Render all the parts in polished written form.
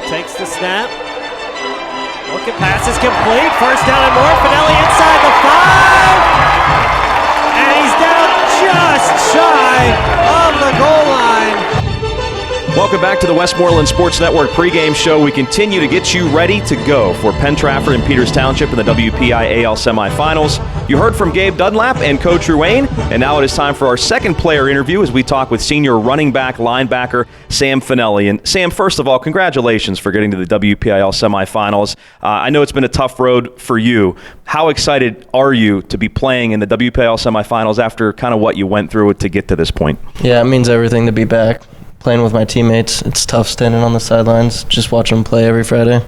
takes the snap. Looking pass is complete. First down and more. Fanelli inside the 5. And he's down just shy of the goal line. Welcome back to the Westmoreland Sports Network pregame show. We continue to get you ready to go for Penn-Trafford and Peters Township in the WPIAL semifinals. You heard from Gabe Dunlap and Coach Ruane, and now it is time for our second player interview as we talk with senior running back linebacker Sam Fanelli. And Sam, first of all, congratulations for getting to the WPIAL semifinals. I know it's been a tough road for you. How excited are you to be playing in the WPIAL semifinals after kind of what you went through to get to this point? Yeah, it means everything to be back. Playing with my teammates, it's tough standing on the sidelines, just watching them play every Friday.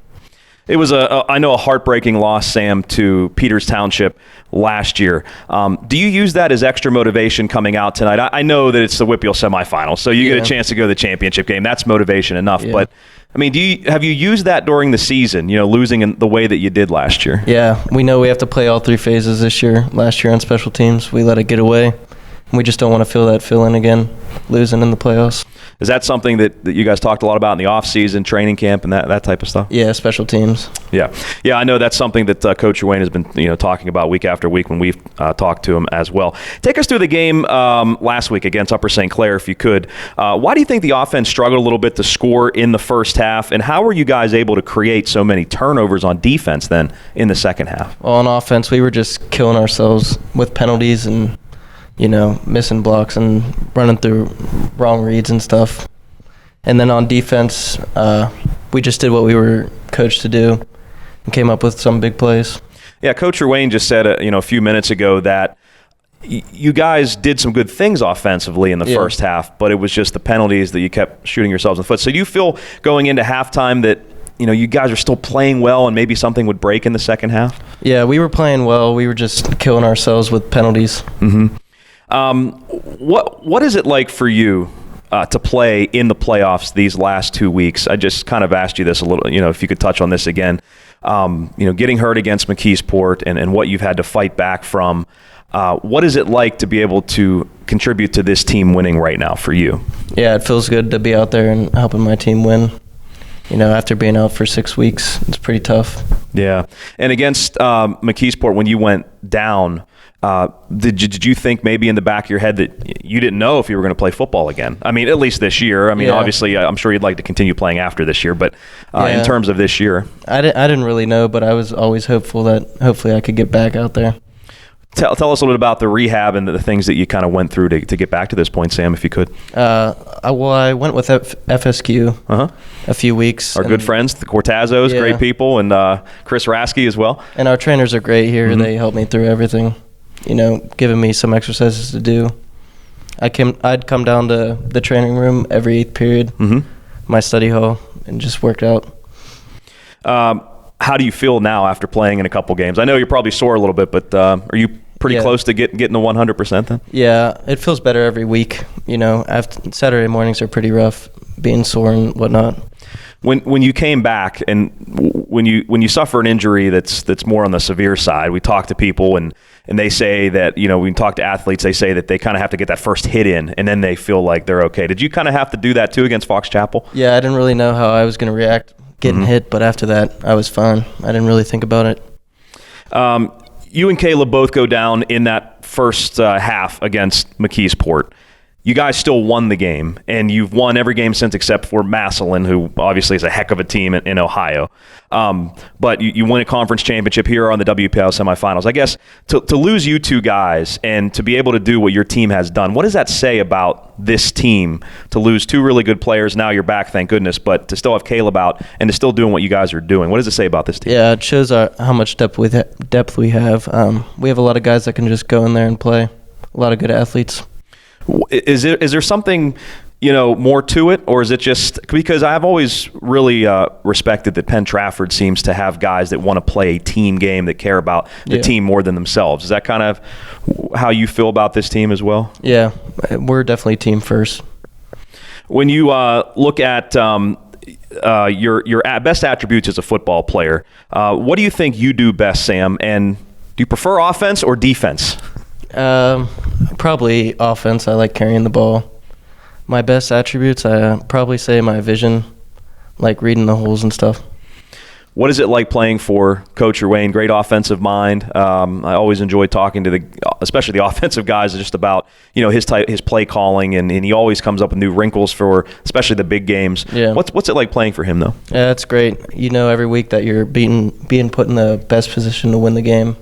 It was I know a heartbreaking loss, Sam, to Peters Township last year. Do you use that as extra motivation coming out tonight? I know that it's the WPIAL semifinals, so you get a chance to go to the championship game. That's motivation enough. Yeah. But I mean, have you used that during the season? You know, losing in the way that you did last year. Yeah, we know we have to play all three phases this year. Last year on special teams, we let it get away, and we just don't want to feel that feeling again, losing in the playoffs. Is that something that you guys talked a lot about in the off-season, training camp, and that type of stuff? Yeah, special teams. Yeah, I know that's something that Coach Ruane has been talking about week after week when we've talked to him as well. Take us through the game last week against Upper St. Clair, if you could. Why do you think the offense struggled a little bit to score in the first half, and how were you guys able to create so many turnovers on defense then in the second half? Well, on offense, we were just killing ourselves with penalties and missing blocks and running through wrong reads and stuff. And then on defense, we just did what we were coached to do and came up with some big plays. Yeah, Coach Ruane just said a few minutes ago that you guys did some good things offensively in the first half, but it was just the penalties that you kept shooting yourselves in the foot. So do you feel going into halftime that you guys are still playing well and maybe something would break in the second half? Yeah, we were playing well. We were just killing ourselves with penalties. Mm-hmm. What is it like for you to play in the playoffs these last 2 weeks? I just kind of asked you this a little, if you could touch on this again. Getting hurt against McKeesport and what you've had to fight back from. What is it like to be able to contribute to this team winning right now for you? Yeah, it feels good to be out there and helping my team win. After being out for 6 weeks, it's pretty tough. Yeah. And against McKeesport, when you went down, did you think maybe in the back of your head that you didn't know if you were going to play football again? I mean, at least this year. I mean, obviously, I'm sure you'd like to continue playing after this year, but in terms of this year. I didn't really know, but I was always hopeful that hopefully I could get back out there. Tell us a little bit about the rehab and the things that you kind of went through to get back to this point, Sam, if you could. I went with FSQ a few weeks. Our good friends, the Cortazos, great people, and Chris Rasky as well. And our trainers are great here. Mm-hmm. They helped me through everything, giving me some exercises to do. I'd come down to the training room every 8th period, my study hall, and just worked out. How do you feel now after playing in a couple games? I know you're probably sore a little bit, but are you pretty close to getting the 100% then? Yeah, it feels better every week. After Saturday mornings are pretty rough, being sore and whatnot. When you came back and when you suffer an injury that's more on the severe side, we talk to people and they say that, we talk to athletes, they say that they kind of have to get that first hit in and then they feel like they're okay. Did you kind of have to do that too against Fox Chapel? Yeah, I didn't really know how I was going to react getting hit, but after that, I was fine. I didn't really think about it. You and Caleb both go down in that first half against McKeesport. You guys still won the game, and you've won every game since except for Massillon, who obviously is a heck of a team in Ohio. But you win a conference championship here on the WPIAL semifinals. I guess to lose you two guys and to be able to do what your team has done, what does that say about this team to lose two really good players? Now you're back, thank goodness, but to still have Caleb out and to still doing what you guys are doing, what does it say about this team? Yeah, it shows how much depth we have. We have a lot of guys that can just go in there and play. A lot of good athletes. Is there something more to it, or is it just because I've always really respected that Penn-Trafford seems to have guys that want to play a team game, that care about the team more than themselves? Is that kind of how you feel about this team as well? Yeah, we're definitely team first. When you look at your best attributes as a football player, what do you think you do best, Sam? And do you prefer offense or defense? Probably offense. I like carrying the ball. My best attributes, I probably say my vision, like reading the holes and stuff. What is it like playing for Coach Wayne? Great offensive mind. I always enjoy talking to especially the offensive guys, just about his play calling, and he always comes up with new wrinkles for especially the big games. Yeah. What's it like playing for him though? Yeah, it's great. Every week that you're being put in the best position to win the game.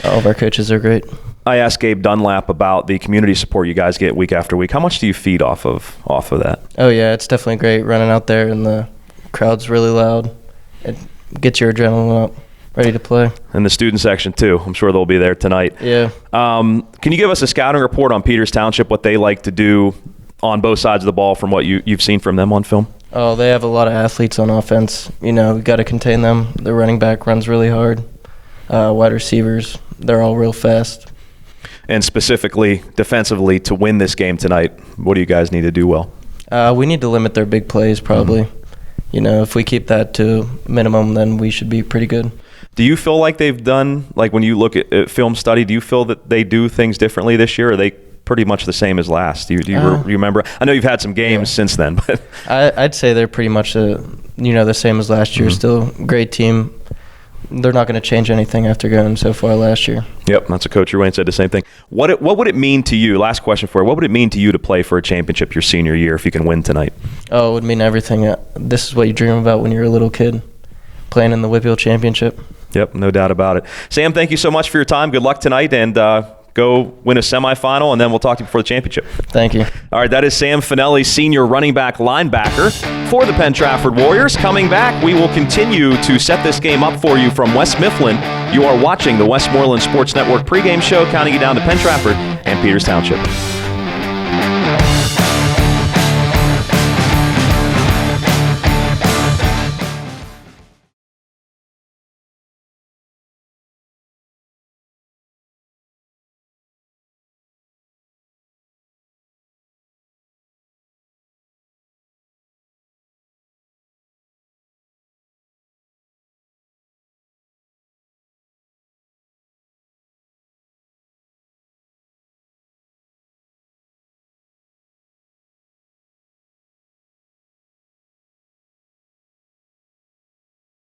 All of our coaches are great. I asked Gabe Dunlap about the community support you guys get week after week. How much do you feed off of that? Oh yeah, it's definitely great running out there and the crowd's really loud. It gets your adrenaline up, ready to play. And the student section too. I'm sure they'll be there tonight. Yeah. Can you give us a scouting report on Peters Township, what they like to do on both sides of the ball from what you've seen from them on film? Oh, they have a lot of athletes on offense. We got to contain them. The running back runs really hard. Wide receivers, they're all real fast. And specifically defensively, to win this game tonight, what do you guys need to do well? We need to limit their big plays probably. Mm-hmm. If we keep that to minimum, then we should be pretty good. Do you feel like they've done, like when you look at film study, do you feel that they do things differently this year, or are they pretty much the same as last? Do you remember? I know you've had some games since then, but I'd say they're pretty much the same as last year. Mm-hmm. Still great team. They're not going to change anything after going so far last year. Yep, that's what Coach Wayne said the same thing. What would it mean to you, last question for you, what would it mean to you to play for a championship your senior year if you can win tonight? Oh, it would mean everything. This is what you dream about when you're a little kid, playing in the Whitfield Championship. Yep, no doubt about it. Sam, thank you so much for your time. Good luck tonight, and go win a semifinal, and then we'll talk to you before the championship. Thank you. All right, that is Sam Fanelli, senior running back linebacker for the Penn-Trafford Warriors. Coming back, we will continue to set this game up for you from West Mifflin. You are watching the Westmoreland Sports Network pregame show, counting you down to Penn-Trafford and Peters Township.